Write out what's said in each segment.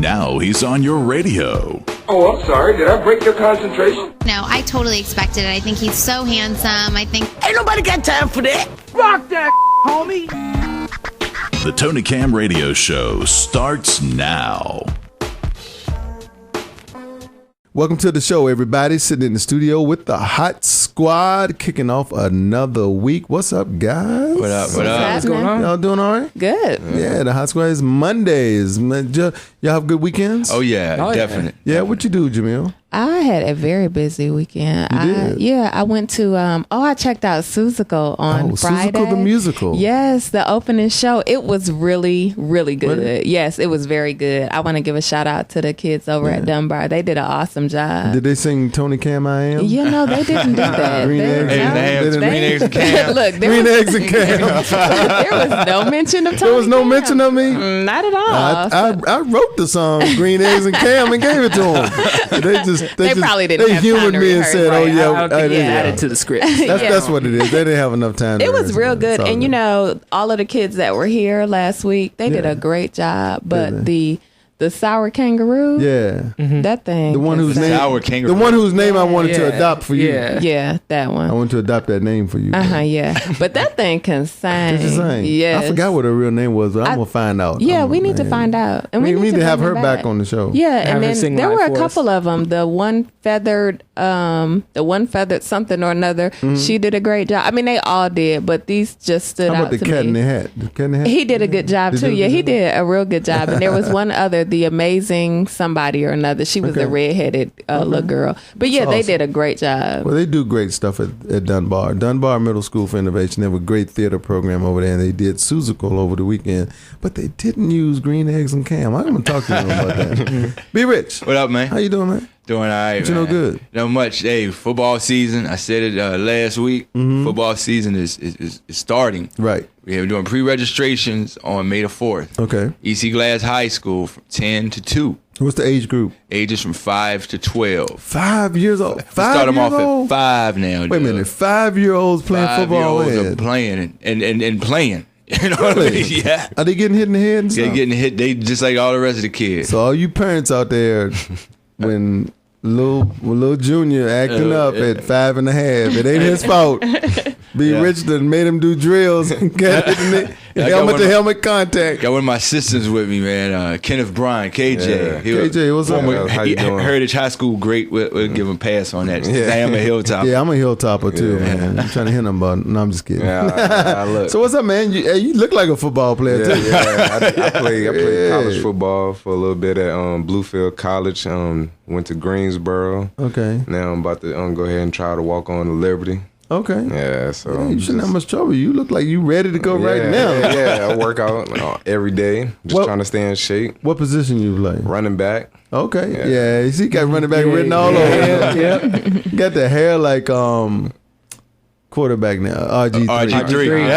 Now he's on your radio. Oh, I'm sorry. Did I break your concentration? No, I totally expected it. I think he's so handsome. I think... Ain't nobody got time for that. Rock that, homie. The Tony Cam Radio Show starts now. Welcome to the show, everybody. Sitting in the studio with the Hot Squad, kicking off another week. What's up, guys? What up? What's going on? Y'all doing all right? Good. Yeah, the Hot Squad is Mondays. Y'all have good weekends? Oh, yeah, definitely. Yeah, what you do, Jamil? I had a very busy weekend. You did? I went to, I checked out Suzical on Friday. Suzical the musical. Yes, the opening show. It was really, really good. Really? Yes, it was very good. I want to give a shout out to the kids over at Dunbar. They did an awesome job. Did they sing Tony Cam I Am? You know, they didn't do that. Green eggs and Cam. Look, Green eggs and Cam. there was no mention of Tony There was no Cam. mention of me? Not at all. I wrote the song Green Eggs and Cam and gave it to them. They probably didn't have humored time to me and rehearse, said, right? "Oh yeah, I don't think I added to the script." That's what it is. They didn't have enough time. It was real good, and you know, all of the kids that were here last week, they did a great job. But the sour kangaroo, that thing, the one whose name, sour kangaroo, the one whose name I wanted to adopt for you, yeah, that one. I wanted to adopt that name for you. Yeah, but that thing can sing. Yes. I forgot what her real name was, but I'm gonna find out. Yeah, we need to find out, and we need to have her back on the show. Yeah, and then there were a couple of them. The one feathered something or another. She did a great job. I mean, they all did, but these just stood out to me. How about the cat in the hat? The cat in the hat? He did a good job too. Yeah, he did a real good job. And there was one other, the amazing somebody or another. She was the redheaded little girl. But yeah, they did a great job. Well, they do great stuff at Dunbar. Dunbar Middle School for Innovation. They have a great theater program over there, and they did Suzical over the weekend. But they didn't use Green Eggs and Cam. I'm going to talk to them about that. Be Rich. What up, man? How you doing, man? Doing all right, But you know good. Not much. Hey, football season. I said it last week. Football season is starting. Right. We're doing pre-registrations on May the 4th. Okay. EC Glass High School from 10 to 2. What's the age group? Ages from 5 to 12. 5 years old. Start them off old? at 5 now. Wait a minute. 5-year-olds playing football. 5-year-olds are playing and playing. You know what I mean? Yeah. Are they getting hit in the head? They're getting hit. They just like all the rest of the kids. So all you parents out there, when little Junior acting up at 5.5, it ain't his fault. Be Rich done made him do drills and get helmet to helmet contact. Got one of my sisters with me, man. Kenneth Bryan, KJ. Yeah. KJ, what's up? How you doing? Heritage High School great. We'll give him a pass on that. Yeah. I'm a hilltopper. Yeah, I'm a hilltopper too, man. I'm trying to hit him, but no, I'm just kidding. I look. So what's up, man? You look like a football player too. Yeah, I played college football for a little bit at Bluefield College. Went to Greensboro. Okay. Now I'm about to go ahead and try to walk on to Liberty. Okay. Yeah, so you shouldn't have much trouble. You look like you ready to go right now. Yeah, I work out every day, just trying to stay in shape. What position you play? Running back. Okay. Yeah, you see, got running back written all over. Yeah. Got the hair like quarterback now. RG3. RG3.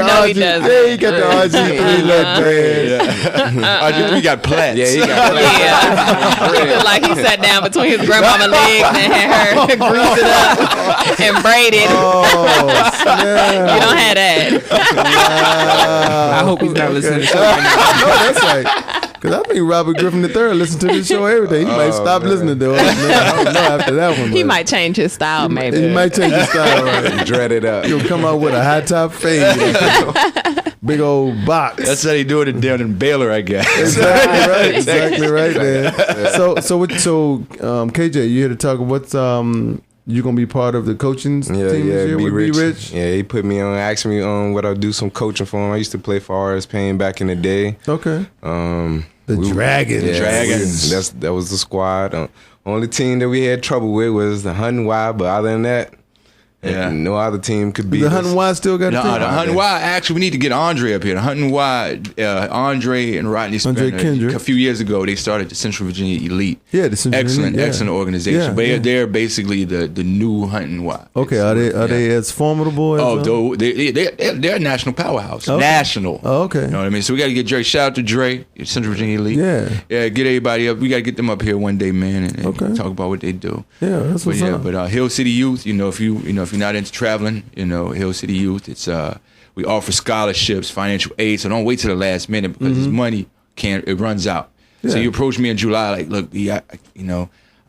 No, he doesn't. Yeah, he got the RG3 look, man. RG3 got plaits. Yeah, he got plaits. Yeah. He looked like he sat down between his grandmama legs and had her greased it up and braided. Oh, snap. You don't have that. Wow. I hope he's not listening to the show. No, that's right. Because I think Robert Griffin III listens to this show every day. He might stop listening to it. I don't know after that one. He might change his style, maybe. He might change his style, right? Dread it up. He'll come out with a high top fade. Big old box. That's how they do it down in Baylor, I guess. Exactly right, man. So KJ, you here to talk? What's you gonna be part of the coaching team this year with Be Rich? Yeah, he put me on, asked me what I'll do some coaching for him. I used to play for RS Payne back in the day. Okay. The Dragons. Yeah, Dragons. That was the squad. Only team that we had trouble with was the Hunting Wild, but other than that, no other team could beat the us. Hunting Wild still got a team? The Hunting Wild, actually, we need to get Andre up here. The Hunting Wild, Andre and Rodney Spender, a few years ago, they started the Central Virginia Elite. Yeah, the Central Excellent, Elite, excellent organization. But they're basically the new Hunting Wild. Okay, are they as formidable as they're a national powerhouse. Okay. National. Oh, okay. You know what I mean? So we got to get Dre. Shout out to Dre, Central Virginia Elite. Yeah, get everybody up. We got to get them up here one day, man, and talk about what they do. Yeah, that's what's up. But Hill City Youth, if you're not into traveling, Hill City Youth, it's we offer scholarships, financial aid. So don't wait till the last minute because this money it runs out. So you approached me in July, like, look,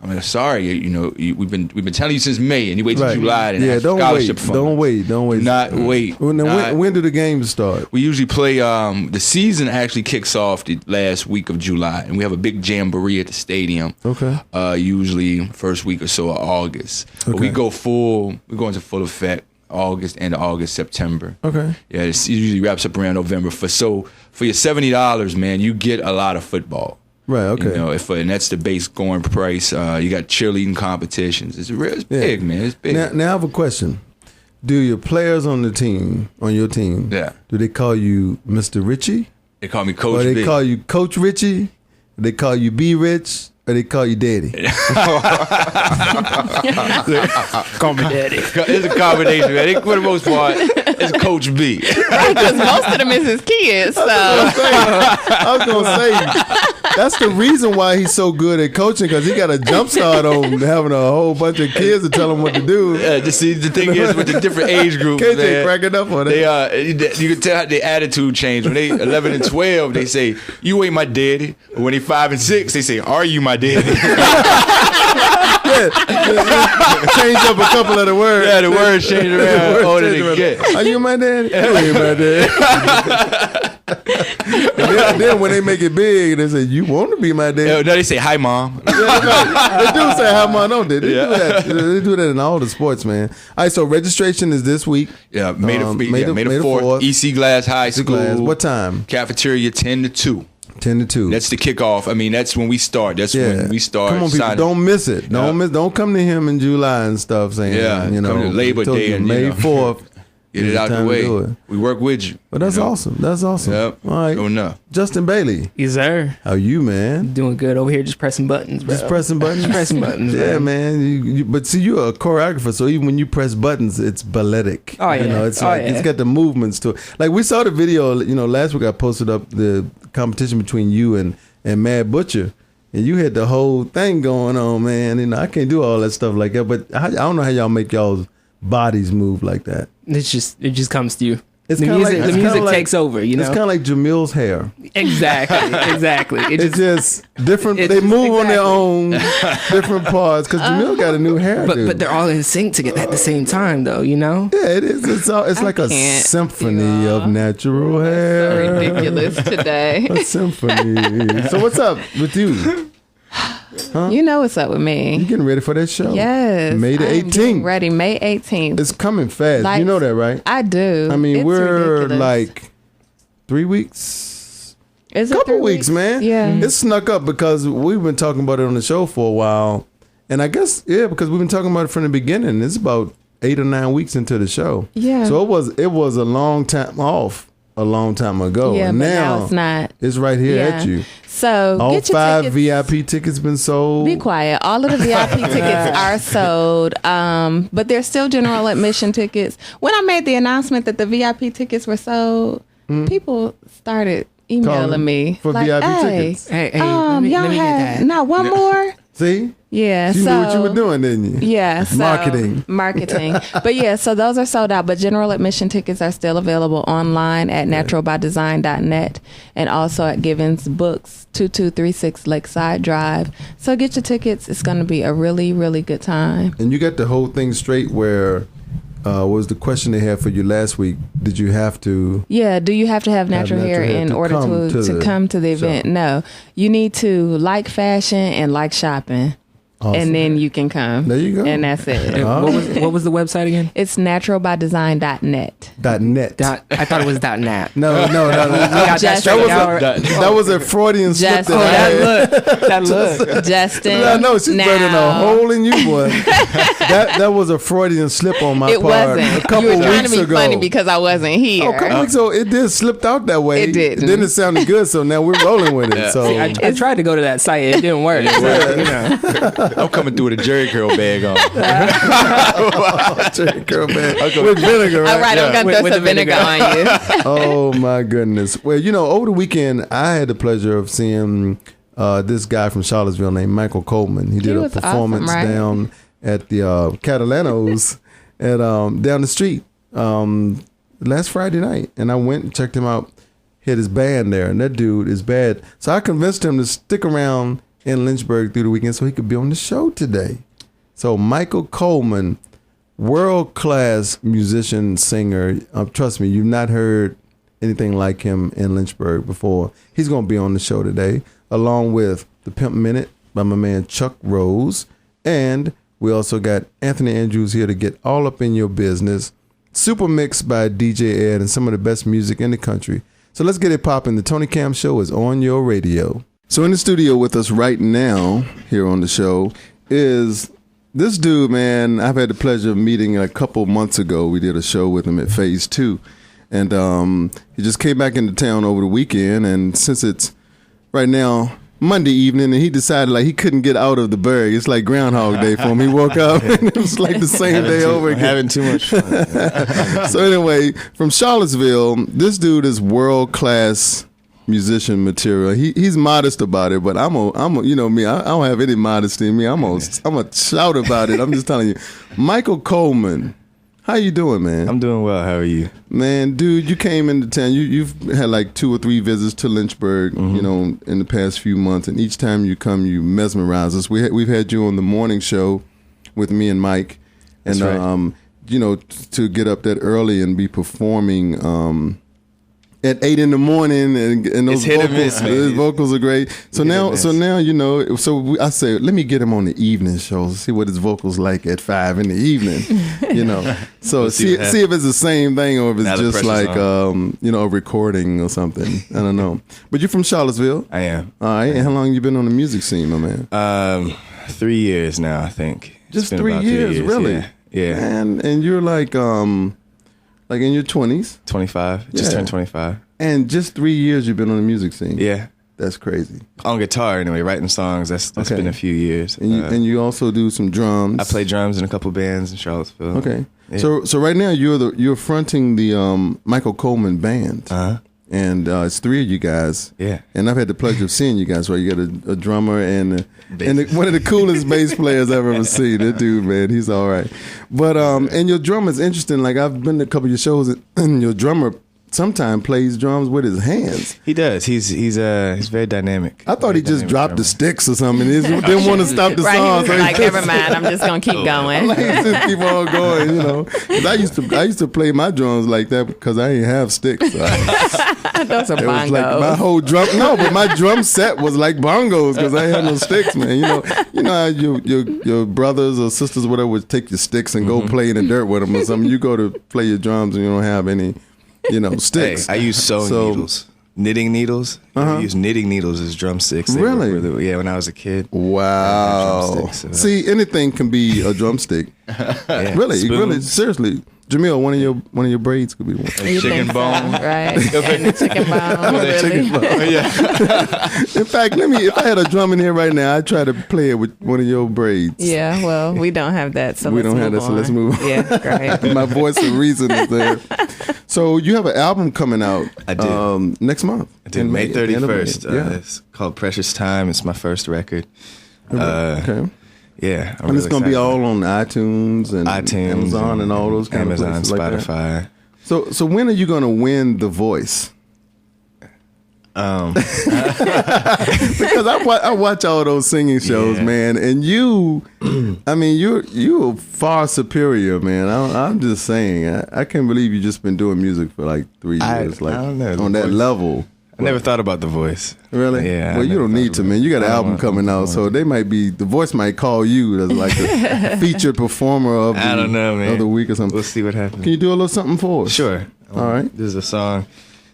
I'm like, sorry, we've been telling you since May, and you wait till July and have scholarship fund. Don't wait. Not wait. When do the games start? We usually play. The season actually kicks off the last week of July, and we have a big jamboree at the stadium. Okay. Usually first week or so of August. But we go into full effect end of August, September. Okay. Yeah, it usually wraps up around November. For your $70, man, you get a lot of football. Right. Okay. And that's the base going price. You got cheerleading competitions. It's big, man. It's big. Now I have a question. Do your players on your team, do they call you Mr. Richie? They call me Coach B. Or B. they call you Coach Richie? They call you B Rich? Or they call you Daddy? Call me Daddy. It's a combination, man. For the most part, it's Coach B. Right, because most of them is his kids. So I was gonna say that's the reason why he's so good at coaching, because he got a jump start on having a whole bunch of kids to tell him what to do. See, the thing is with the different age groups, KJ cracking up on it. You can tell how their attitude changed. When they 11 and 12, they say, "You ain't my daddy." But when they 5 and 6, they say, "Are you my daddy?" Change up a couple of the words. Yeah, the words change around. Older they get. Are you my daddy? You ain't my daddy. And then when they make it big, they say, "You want to be my daddy?" No, they say, "Hi, mom." They do say "Hi, mom," don't they? They do that. They do that in all the sports, man. All right, so registration is this week. Yeah, May the 4th. EC Glass High School. What time? Cafeteria 10 to 2. 10 to 2. That's the kickoff. I mean, that's when we start. When we start. Come on, people, signing. don't miss it. Don't come to him in July and stuff saying, come to Labor Day and May 4th. Get it out the way. We work with you. Well, that's awesome. That's awesome. Yep. All right. Oh, no. Justin Bailey. Yes, sir. How you, man? Doing good over here, just pressing buttons, bro. Just pressing buttons? Just pressing buttons, yeah, man. But see, you're a choreographer, so even when you press buttons, it's balletic. Oh, yeah. It's it's got the movements to it. Like, we saw the video, last week I posted up the competition between you and Mad Butcher. And you had the whole thing going on, man. I can't do all that stuff like that. But I don't know how y'all make y'all's bodies move like that. It just comes to you. It's the music takes over, It's kind of like Jamil's hair. Exactly. It's just different. They move on their own different parts because Jamil got a new hair. But they're all in sync together at the same time, though. Yeah, it is. It's like a symphony of natural hair. so ridiculous today. A symphony. So what's up with you? Huh? You know what's up with me. You getting ready for that show? Yes. May the 18th. Ready, May 18th. It's coming fast. You know that, right? I do. I mean, we're ridiculous. like 3 weeks. Is it couple 3 weeks, man. Yeah. It snuck up because we've been talking about it on the show for a while. And I guess, because we've been talking about it from the beginning. It's about 8 or 9 weeks into the show. Yeah. So it was a long time off a long time ago. Yeah, and but now it's not. It's right here at you. So all get your 5 tickets. VIP tickets been sold. Be quiet. All of the VIP tickets are sold, but there's still general admission tickets. When I made the announcement that the VIP tickets were sold, people started emailing me for like, VIP hey, tickets. Hey, y'all had had not one more. See? Yeah, you so knew what you were doing, didn't you? Yeah, so marketing. But yeah, so those are sold out. But general admission tickets are still available online at naturalbydesign.net and also at Givens Books, 2236 Lakeside Drive. So get your tickets. It's going to be a really, really good time. And you got the whole thing straight where was the question they had for you last week? Did you have to? Yeah, do you have to have natural hair in order to come to the event? No, you need to like fashion and like shopping. Awesome. And then you can come. There you go. And that's it. What was the website again? It's naturalbydesign.net. .net. I thought it was .net. No. That was a Freudian slip. That look. Justin. I know she's burning a hole in you, boy. that was a Freudian slip on my part. It wasn't. A couple you were trying weeks to be ago. funny because I wasn't here. A couple weeks ago, it did slipped out that way. It did. Then it sounded good, so now we're rolling with it. Yeah. So I tried to go to that site. It didn't work. I'm coming through with a Jerry curl bag on. Jerry curl bag with vinegar. Right? All right, I'm gonna throw some vinegar on you. Oh my goodness. Well, over the weekend, I had the pleasure of seeing this guy from Charlottesville named Michael Coleman. He did a performance down at the Catalanos at down the street last Friday night, and I went and checked him out. had his band there, and that dude is bad. So I convinced him to stick around in Lynchburg through the weekend so he could be on the show today. So Michael Coleman, world-class musician, singer. Trust me, you've not heard anything like him in Lynchburg before. He's going to be on the show today, along with the Pimp Minute by my man Chuck Rose. And we also got Anthony Andrews here to get all up in your business. Super Mix by DJ Ed and some of the best music in the country. So let's get it popping. The Tony Cam Show is on your radio. So in the studio with us right now here on the show is this dude, man. I've had the pleasure of meeting a couple months ago. We did a show with him at Phase 2. And he just came back into town over the weekend. And since it's right now Monday evening, and he decided like he couldn't get out of the Berg. It's like Groundhog Day for him. He woke up and it was like the same day over again. Having too much fun. So anyway, from Charlottesville, this dude is world-class musician material. He's modest about it, but I'm a you know me, I don't have any modesty in me. I'm a shout about it. I'm just telling you. Michael Coleman, how you doing, man? I'm doing well. How are you? Man, dude, you came into town. You've had like 2 or 3 visits to Lynchburg, you know, in the past few months, and each time you come, you mesmerize us. We've had you on the morning show with me and Mike, and That's right. You know, to get up that early and be performing at 8 in the morning, and those vocals are great. So now you know. So I say, let me get him on the evening show, see what his vocals like at 5 in the evening. You know, so We'll see if it's the same thing or if it's Now the just pressure's like you know, a recording or something. I don't know. But you're from Charlottesville. I am. All right. And how long you been on the music scene, my man? 3 years now, I think. Just 3 years, really? Yeah. And you're like in your 20s. 25. Just turned 25. And just 3 years you've been on the music scene. Yeah. That's crazy. On guitar, anyway, writing songs. That's been a few years. And you also do some drums. I play drums in a couple bands in Charlottesville. Okay. Yeah. So right now you're fronting the Michael Coleman band. Uh-huh. And it's 3 of you guys. Yeah. And I've had the pleasure of seeing you guys. Right, you got a drummer and one of the coolest bass players I've ever seen. That dude, man, he's all right. But and your drummer's interesting. Like I've been to a couple of your shows, and your drummer sometimes plays drums with his hands. He does. He's very dynamic. I thought he just dropped the sticks or something. He didn't want to stop the Right, song. he was like, never mind, I'm just gonna keep going. Like, just keep on going, you know. 'Cause I used to play my drums like that because I didn't have sticks. So Those are it was bongos. like my whole drum. No, but my drum set was like bongos because I ain't had no sticks, man. You know how your brothers or sisters or whatever would take your sticks and go play in the dirt with them or something. You go to play your drums and you don't have any, you know, sticks. Hey, I use sewing needles. Knitting needles. I use knitting needles as drumsticks. They Really? yeah, when I was a kid. Wow. Drumsticks, See, anything can be a drumstick. Yeah. Really, Spoons. really, seriously. Jamil, one of your braids could be one. You Chicken think bone. so, right? Chicken bone. Really? Chicken bone. In fact, if I had a drum in here right now, I'd try to play it with one of your braids. Yeah, well, we don't have that, so We let's don't have move that, so on. let's move on. Yeah, great. My voice of reason is there. So you have an album coming out. I do. Next month. I did May at the end of May. 31st. Yeah. It's called Precious Time. It's my first record. Okay. Yeah. I'm And it's really going to be excited. all on iTunes and Amazon and all those kind Amazon, of places like that. Spotify. So when are you going to win The Voice? Because I watch all those singing shows, man, and you're far superior, man. I'm just saying, I can't believe you just been doing music for like 3 years, I don't know. on that level. I never thought about The Voice. Really? Yeah. Well, you don't need to, man. You got an album coming out, so The Voice might call you as like a featured performer of I don't know, man. of the week or something. We'll see what happens. Can you do a little something for us? Sure. All right. This is a song.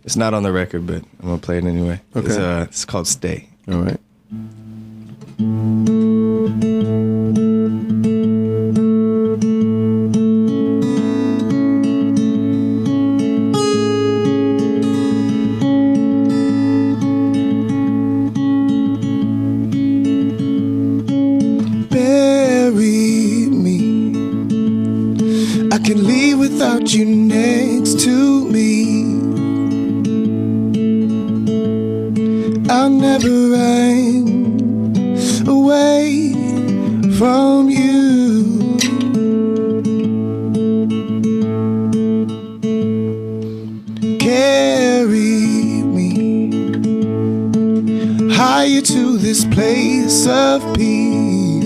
It's not on the record, but I'm gonna play it anyway. Okay. It's called Stay. All right. Bury me. I can leave without you next to me. I'll never run away from you. Carry me fly you to this place of peace.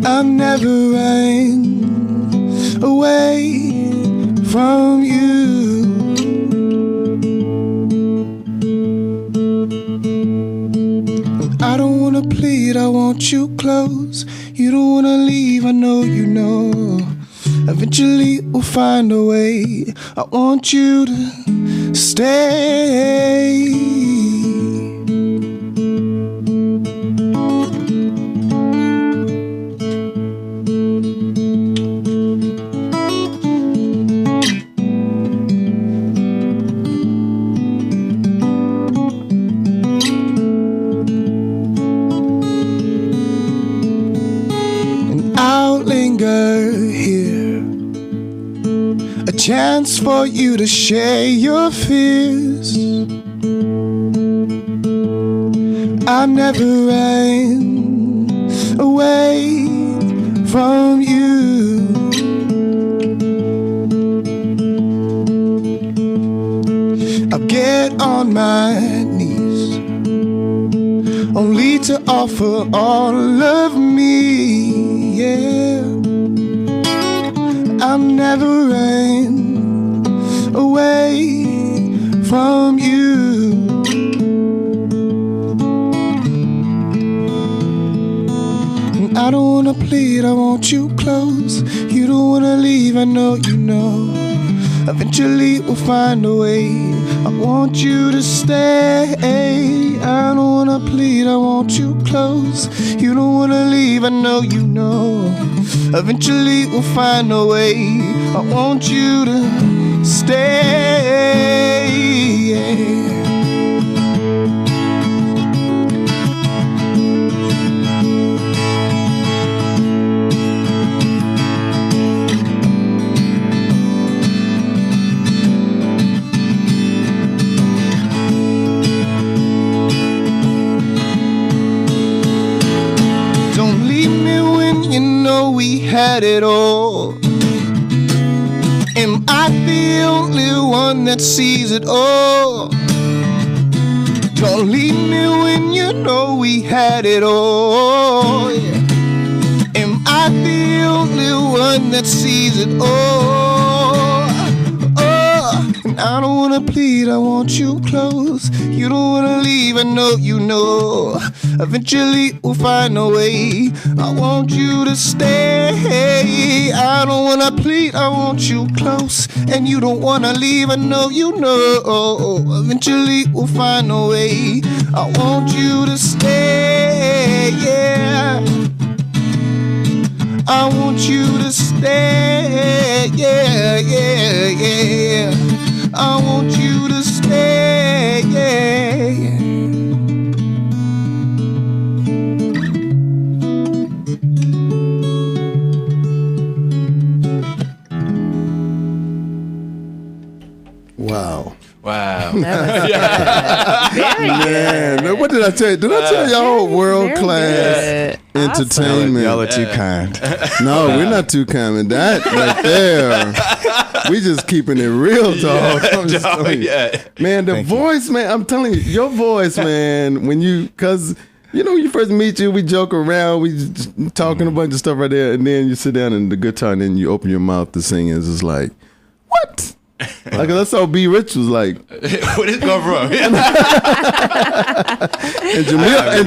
I never ran away from you. I don't wanna plead, I want you close. You don't wanna leave, I know you know. Eventually we'll find a way. I want you to stay. And I'll linger here, a chance for you to share your fears. I never ran away from you. I'll get on my knees, only to offer all of me, yeah. I never ran away from you. And I don't wanna plead, I want you close. You don't wanna leave, I know you know. Eventually we'll find a way. I want you to stay. I don't wanna plead, I want you close. You don't wanna leave, I know you know. Eventually we'll find a way. I want you to stay. Don't leave me when you know we had it all. Am I the only one that sees it all? Don't leave me when you know we had it all. Yeah. Am I the only one that sees it all? Oh, and I don't wanna plead, I want you close. You don't wanna leave, I know you know. Eventually we'll find a way. I want you to stay. I don't wanna plead, I want you close. And you don't wanna leave, I know you know. Eventually we'll find a way. I want you to stay, yeah. I want you to stay, yeah, yeah, yeah. I want you to stay, yeah. Wow. Wow. Man, what did I tell you? Did I tell y'all world class entertainment? Y'all are too kind. No, we're not too kind. And that right there, we just keeping it real, dog. I'm just telling you. Man, the voice, man, I'm telling you, your voice, man, when you, cause you know, when you first meet you, we joke around, we just talking a bunch of stuff right there, and then you sit down in the guitar, and then you open your mouth to sing, and it's just like, what? Like that's how B Rich was like. Where this come from? and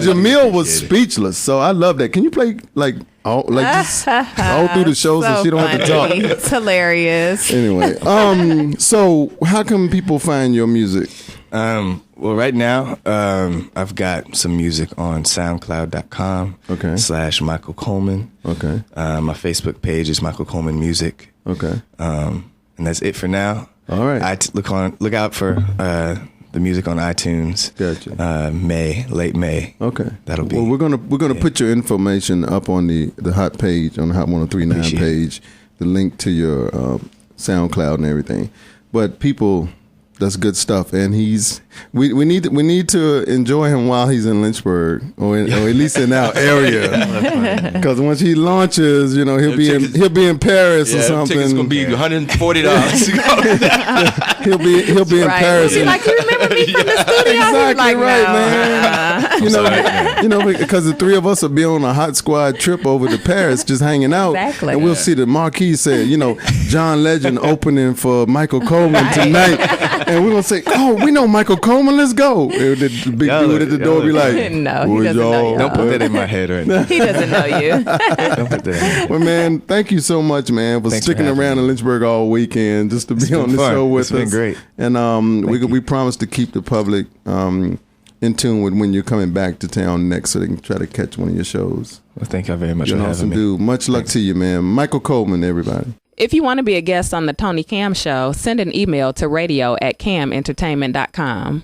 Jamil was speechless. So I love that. Can you play like all just all through the show so she don't have to talk? It's hilarious. Anyway, so how can people find your music? Well, right now, I've got some music on SoundCloud.com /Michael Coleman. Okay. My Facebook page is Michael Coleman Music. Okay. And that's it for now. All right. Look out for the music on iTunes. Gotcha. Late May. Okay. That'll be. Well, we're gonna put your information up on the hot page, on the Hot 103.9 page, the link to your SoundCloud and everything. But people That's good stuff, and we need to enjoy him while he's in Lynchburg, or at least in our area. Because once he launches, he'll be in Paris or something. Tickets gonna be $140. he'll be in Paris. He'll be like, you remember me from the studio? Exactly like, right, no. man. Because the three of us will be on a hot squad trip over to Paris, just hanging out, and we'll see the marquee say, John Legend opening for Michael Coleman tonight. And we're going to say, oh, we know Michael Coleman, let's go. And the big dude at the door be like, no, he doesn't know you. Don't put that in my head right now. He doesn't know you. Don't put that in. Well, man, thank you so much, man, for sticking around in Lynchburg all weekend just to be on the show with us. It's been great. And we promise to keep the public in tune with when you're coming back to town next, so they can try to catch one of your shows. Well, thank you very much for having me. Dude. Much luck to you, man. Michael Coleman, everybody. If you want to be a guest on the Tony Camm Show, send an email to radio@cammentertainment.com.